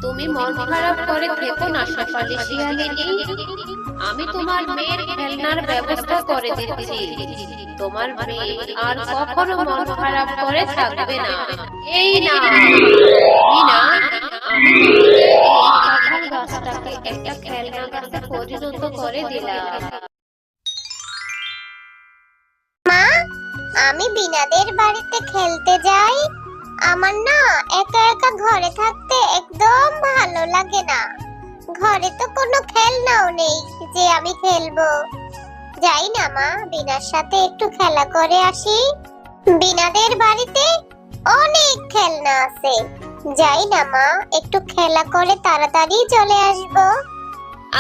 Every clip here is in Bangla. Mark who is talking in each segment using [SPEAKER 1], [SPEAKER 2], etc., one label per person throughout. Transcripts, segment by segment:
[SPEAKER 1] তুমি মন খারাপ করে থেকো না শেফালি শিয়ালিনী। আমি তোমার মেয়ের খেলনার ব্যবস্থা করে দিচ্ছি। তোমার মেয়ে আর কখনো মন খারাপ করে থাকবে না। এই না মিনা, আমি তোমাকে এই কাঁঠাল গাছটাকে একটা খেলনা গাছে পরিণত করে দিলাম।
[SPEAKER 2] মা, আমি বিনাদের বাড়িতে খেলতে যাই। আমার না একা একা ঘরে থাকতে একদম ভালো লাগে না। ঘরে তো কোনো খেলনাও নেই যে আমি খেলবো। যাই না মা, বিনার সাথে একটু খেলা করে আসি। বিনাদের বাড়িতে অনেক খেলনা আছে। যাই না মা, একটু খেলা করে তাড়াতাড়ি চলে আসবো।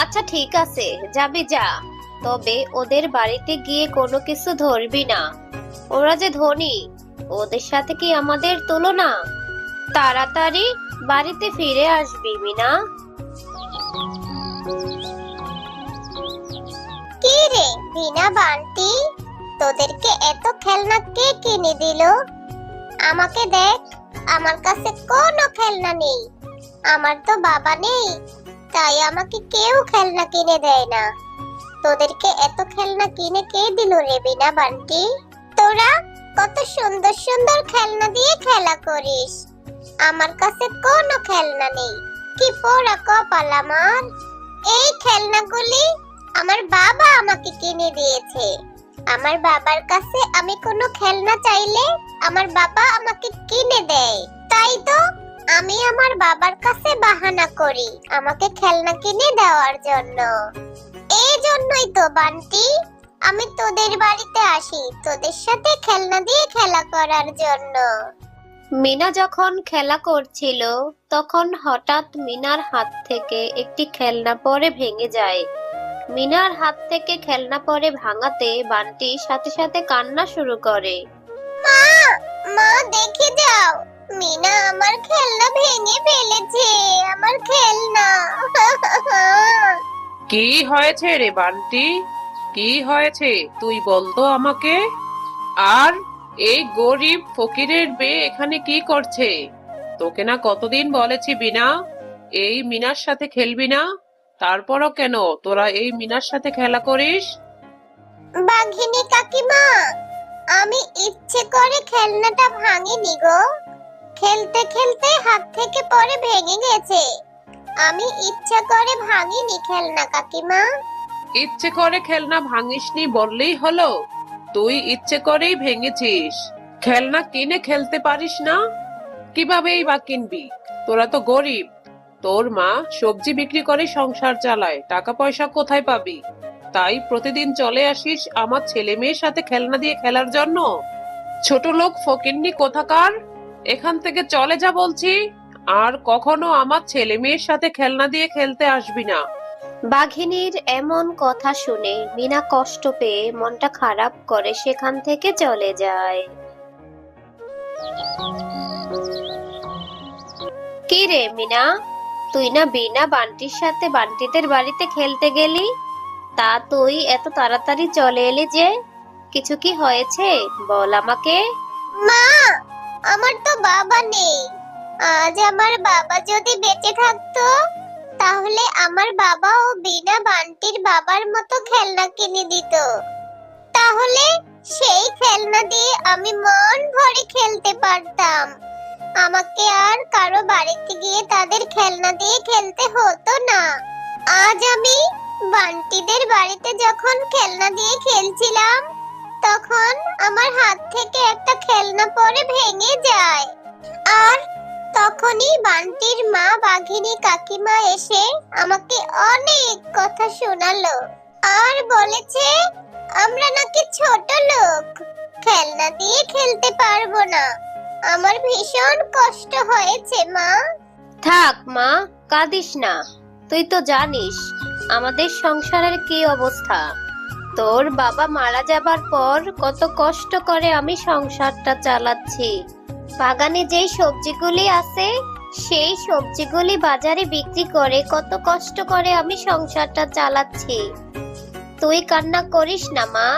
[SPEAKER 1] আচ্ছা ঠিক আছে, যাবি যা। তবে ওদের বাড়িতে গিয়ে কোনো কিছু ধরবি না। ওরা যে ধনী, ওদের সাথে কি আমাদের তুলনা? তাড়াতাড়ি বাড়িতে ফিরে আসবি মিনা।
[SPEAKER 2] কি রে বিনা বান্টি, তোদেরকে এত খেলনা কে কিনে দিল? আমাকে দেখ, আমার কাছে কোনো খেলনা নেই। আমার তো বাবা নেই, তাই আমাকে কেউ খেলনা কিনে দেয় না। তোদেরকে এত খেলনা কিনে কে দিল রে বিনা বান্টি? তোরা কত সুন্দর সুন্দর খেলনা দিয়ে খেলা করিস, আমার কাছে কোনো খেলনা নেই। কি পোড়া কপাল আমার! এই খেলনাগুলি আমার বাবা আমাকে কিনে দিয়েছে। আমার বাবার কাছে আমি কোনো খেলনা চাইলে আমার বাবা আমাকে কিনে দেয়। তাই তো আমি আমার বাবার কাছে বাহানা করি আমাকে খেলনা কিনে দেওয়ার জন্য। এই জন্যই তো বান্টি, আমি তোদের বাড়িতে আসি তোদের সাথে খেলনা দিয়ে খেলা করার জন্য।
[SPEAKER 1] মিনা যখন খেলা করছিল তখন হঠাৎ মিনার হাত থেকে একটি খেলনা পড়ে ভেঙে যায়। মিনার হাত থেকে খেলনা পড়ে ভাঙাতে বান্টি সাথে সাথে কান্না শুরু করে।
[SPEAKER 2] মা, মা দেখে যাও, মিনা আমার খেলনা ভেঙে ফেলেছে। আমার খেলনা।
[SPEAKER 3] কি হয়েছে রে বান্টি? কি হয়েছে তুই বলতো আমাকে। আর এই গরিব ফকিরের মেয়ে এখানে কি করছে? তোকে না কতদিন বলেছি বিনা, এই মিনার সাথে খেলবি না, তারপরও কেন তোরা এই মিনার সাথে খেলা করিস?
[SPEAKER 2] বাঘিনী কাকিমা, আমি ইচ্ছে করে খেলনাটা ভাঙিনি গো। খেলতে খেলতে হাত থেকে পড়ে ভেঙে গেছে। আমি ইচ্ছা করে ভাঙিনি খেলনা কাকিমা।
[SPEAKER 3] ইচ্ছে করে খেলনা ভাঙিসনি বললেই হলো? তুই ইচ্ছে করেই ভেঙেছিস। খেলনা কিনে খেলতে পারিস না? কিভাবেই বা কিনবি? তোরা তো গরিব। তোর মা সবজি বিক্রি করে সংসার চালায়, টাকা পয়সা কোথায় পাবি? তাই প্রতিদিন চলে আসিস আমার ছেলে মেয়ের সাথে খেলনা দিয়ে খেলার জন্য। ছোট লোক ফকিন্নি কোথাকার, এখান থেকে চলে যা বলছি। আর কখনো আমার ছেলে মেয়ের সাথে খেলনা দিয়ে খেলতে আসবি না।
[SPEAKER 1] বাঘিনীর এমন কথা শুনে মিনা কষ্ট পেয়ে মনটা খারাপ করে সেখান থেকে চলে যায়। কি রে মিনা, তুই না বিনা বান্টির সাথে বান্টিদের বাড়িতে খেলতে গেলি, তা তুই এত তাড়াতাড়ি চলে এলি যে? কিছু কি হয়েছে বল আমাকে।
[SPEAKER 2] মা, আমার তো বাবা নেই। আজ আমার বাবা যদি বেঁচে থাকতো তাহলে আমার বাবাও বিনা বান্টির বাবার মতো খেলনা কিনে দিত। তাহলে সেই খেলনা দিয়ে আমি মন ভরে খেলতে পারতাম। আমাকে আর কারো বাড়িতে গিয়ে তাদের খেলনা দিয়ে খেলতে হতো না। আজ আমি বান্টিদের বাড়িতে যখন খেলনা দিয়ে খেলছিলাম তখন আমার হাত থেকে একটা খেলনা পড়ে ভেঙে যায়। আর তখনই বান্টির মা বাঘিনী কাকিমা এসে আমাকে অনেক কথা শোনালো। আর বলেছে আমরা নাকি ছোট লোক, খেলনা দিয়ে খেলতে পারবো না। আমার ভীষণ কষ্ট হয়েছে মা।
[SPEAKER 1] থাক মা, কাঁদিস না। তুই তো জানিস আমাদের সংসারের কি অবস্থা। তোর বাবা মারা যাবার পর কত কষ্ট করে আমি সংসারটা চালাচ্ছি। বাগানে যেই সবজিগুলি আছে সেই সবজিগুলি বাজারে বিক্রি করে কত কষ্ট করে আমি সংসারটা চালাচ্ছি। তুই কান্না করিস না মা,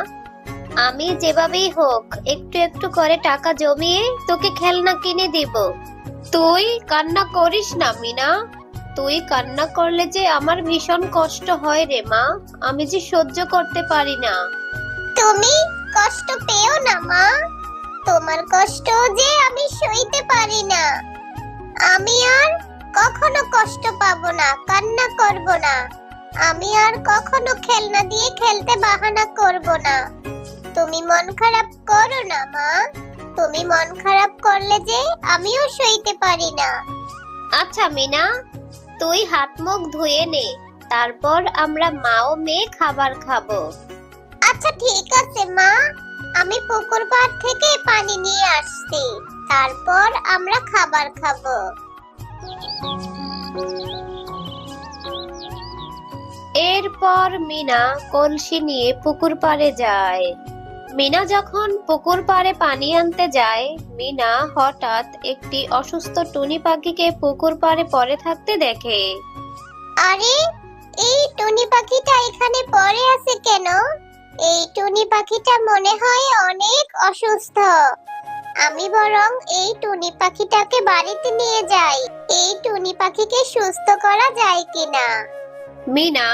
[SPEAKER 1] আমি যেভাবেই হোক একটু একটু করে টাকা জমিয়ে তোকে খেলনা কিনে দিব। তুই কান্না করিস না মিনা। তুই কান্না করলে যে আমার ভীষণ কষ্ট হয় রে মা, আমি যে সহ্য করতে পারি না।
[SPEAKER 2] তুমি কষ্ট পেও না মা, তোমার কষ্ট যে আমি সইতে পারি না। আমি আর কখনো কষ্ট পাবো না, কান্না করব না। আমি আর কখনো খেলনা দিয়ে খেলতে বাহানা করব না। তুমি মন খারাপ করো না মা, তুমি মন খারাপ করলে যে আমিও সইতে পারি না।
[SPEAKER 1] আচ্ছা মিনা, তুই হাত মুখ ধুয়ে নে, তারপর আমরা মা ও মেয়ে খাবার খাবো।
[SPEAKER 2] আচ্ছা ঠিক আছে মা, আমি পুকুর পাড় থেকে পানি নিয়ে আসছি, তারপর আমরা খাবার খাবো।
[SPEAKER 1] এরপর মিনা কলসি নিয়ে পুকুর পাড়ে যায়। মিনা যখন পুকুর পাড়ে পানি আনতে যায়, মিনা হঠাৎ একটি অসুস্থ টুনি পাখিকে পুকুর পাড়ে পড়ে থাকতে দেখে।
[SPEAKER 2] আরে, এই টুনি পাখিটা এখানে পড়ে আছে কেন? এই টুনি পাখিটা মনে হয় অনেক অসুস্থ। আমি বরং এই টুনি পাখিটাকে বাড়িতে নিয়ে যাই, এই টুনি পাখিকে সুস্থ করা যায় কিনা।
[SPEAKER 1] মিনা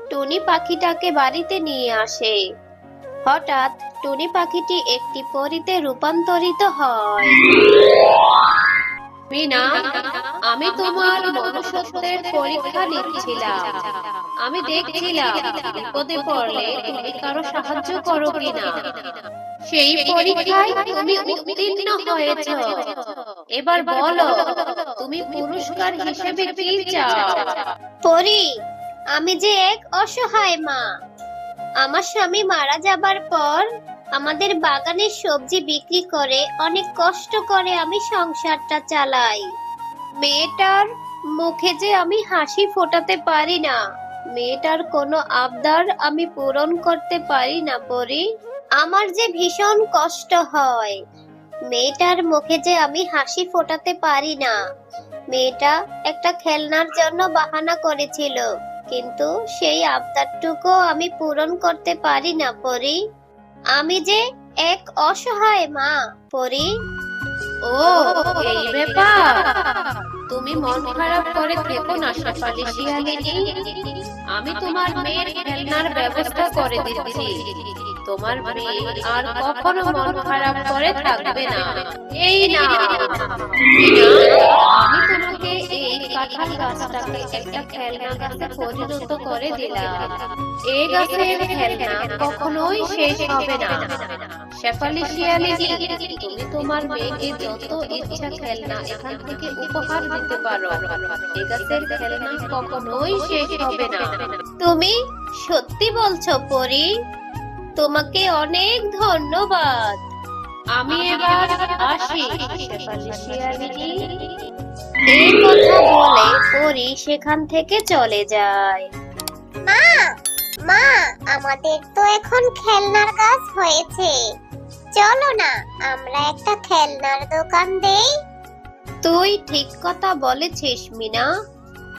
[SPEAKER 1] টুনি পাখিটাকে বাড়িতে নিয়ে আসে। হঠাৎ টুনি পাখিটি একটি পরীতে রূপান্তরিত হয়। মিনা, আমি তোমার মনুষ্যত্বের পরীক্ষা নিচ্ছিলাম। আমি দেখছিলাম বিপদে পড়লে তুমি কারো সাহায্য করো কিনা। সেই পরীক্ষায় তুমি উত্তীর্ণ হয়েছো। এবার বলো, তুমি পুরস্কার হিসেবে কি চাও? পরি, আমি যে এক অসহায় মা। আমার স্বামী মারা যাবার পর আমাদের বাগানের সবজি বিক্রি করে অনেক কষ্ট করে আমি সংসারটা চালাই। মেয়েটার মুখে যে আমি হাসি ফোটাতে পারি না, মেয়েটার কোনো আবদার আমি পূরণ করতে পারি না পরি। আমার যে ভীষণ কষ্ট হয়। মেয়েটার মুখে যে আমি হাসি ফোটাতে পারি না। মেয়েটা একটা খেলনার জন্য বাহানা করেছিল, কিন্তু সেই আবদারটুকু আমি পূরণ করতে পারি না পরি। আমি যে এক অসহায় মা পরি। ও, এই ব্যাপার। তুমি মন খারাপ করে থেকো না শেফালি শিয়ালিনী। আমি তোমার মেয়ের খেলনার ব্যবস্থা করে দিচ্ছি। তোমার মেয়ে আর কখনো মন খারাপ করে থাকবে না। এই না মিনা, আমি তোমাকে এই কাঁঠাল গাছটাকে একটা খেলনা গাছে পরিণত করে দিলাম। এই গাছের খেলনা কখনোই শেষ হবে না। শেফালি শিয়ালিনী, তুমি তোমার মেয়েকে যত ইচ্ছা খেলনা এখান থেকে উপহার দিতে পারো। এই গাছের খেলনা কখনোই শেষ হবে না। তুমি সত্যি বলছো পরি? তোমাকে অনেক ধন্যবাদ। আমি এবার আসি শেফালি শিয়ালিনী। এই কথা বলে পরি সেখান থেকে চলে যায়।
[SPEAKER 2] মা, মা, আমাদের তো এখন খেলনার গাছ হয়েছে, চলো না আমরা একটা খেলনার দোকান দেই।
[SPEAKER 1] তুই ঠিক কথা বলেছিস মিনা।